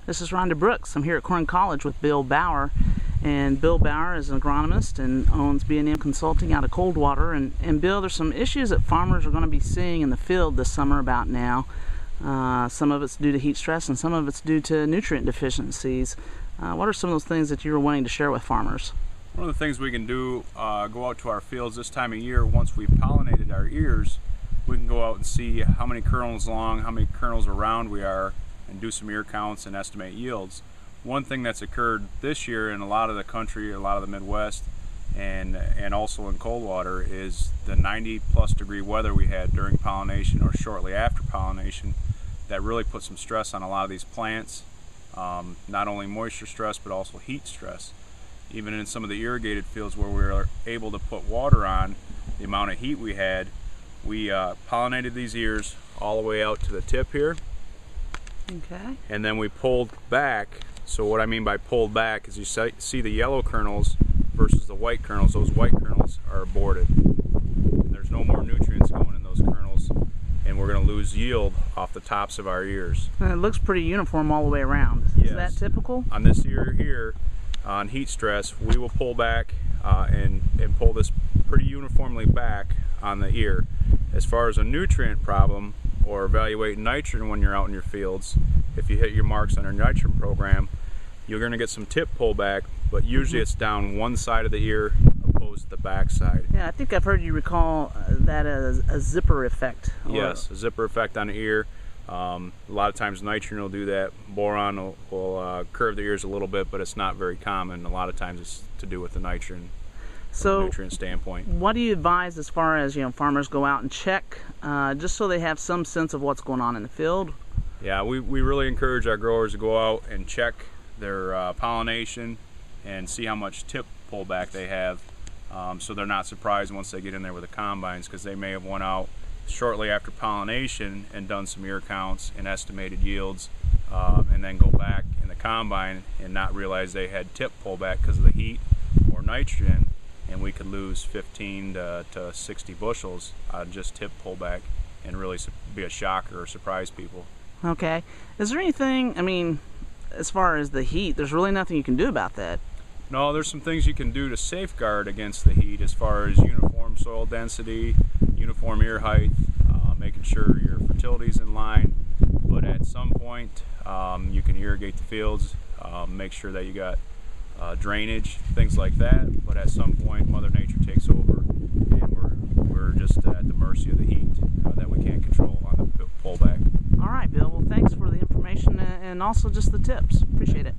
This is Rhonda Brooks. I'm here at Corn College with Bill Bauer. And Bill Bauer is an agronomist and owns B&M Consulting out of Coldwater. And Bill, there's some issues that farmers are going to be seeing in the field this summer about now. Some of it's due to heat stress and some of it's due to nutrient deficiencies. What are some of those things that you were wanting to share with farmers? One of the things we can do, go out to our fields this time of year. Once we've pollinated our ears, we can go out and see how many kernels long, how many kernels around we are, and do some ear counts and estimate yields. One thing that's occurred this year in a lot of the country, a lot of the Midwest, and also in Coldwater, is the 90+ degree weather we had during pollination or shortly after pollination that really put some stress on a lot of these plants. Not only moisture stress, but also heat stress. Even in some of the irrigated fields where we were able to put water on, the amount of heat we had, we pollinated these ears all the way out to the tip here. Okay. And then we pulled back. So what I mean by pulled back is you see the yellow kernels versus the white kernels. Those white kernels are aborted. There's no more nutrients going in those kernels, and we're going to lose yield off the tops of our ears. And it looks pretty uniform all the way around. Yes. Is that typical? On this ear here, on heat stress, we will pull back and pull this pretty uniformly back on the ear. As far as a nutrient problem or evaluating nitrogen when you're out in your fields, if you hit your marks on our nitrogen program, you're going to get some tip pullback, but usually it's down one side of the ear opposed to the back side. Yeah, I think I've heard you recall that as a zipper effect. Yes, a zipper effect on the ear. A lot of times nitrogen will do that. Boron will curve the ears a little bit, but it's not very common. A lot of times it's to do with the nitrogen. From a nutrient standpoint. What do you advise as far as farmers go out and check, just so they have some sense of what's going on in the field? Yeah, we really encourage our growers to go out and check their pollination and see how much tip pullback they have, so they're not surprised once they get in there with the combines, because they may have went out shortly after pollination and done some ear counts and estimated yields, and then go back in the combine and not realize they had tip pullback because of the heat or nitrogen, and we could lose 15 to 60 bushels on just tip pullback and really be a shocker or surprise people. Okay. Is there anything, as far as the heat, there's really nothing you can do about that? No, there's some things you can do to safeguard against the heat, as far as uniform soil density, uniform ear height, making sure your fertility's in line. But at some point, you can irrigate the fields, make sure that you got drainage, things like that. But at some point, Mother Nature takes over, and we're just at the mercy of the heat that we can't control on the pullback. All right, Bill. Well, thanks for the information and also just the tips. Appreciate it.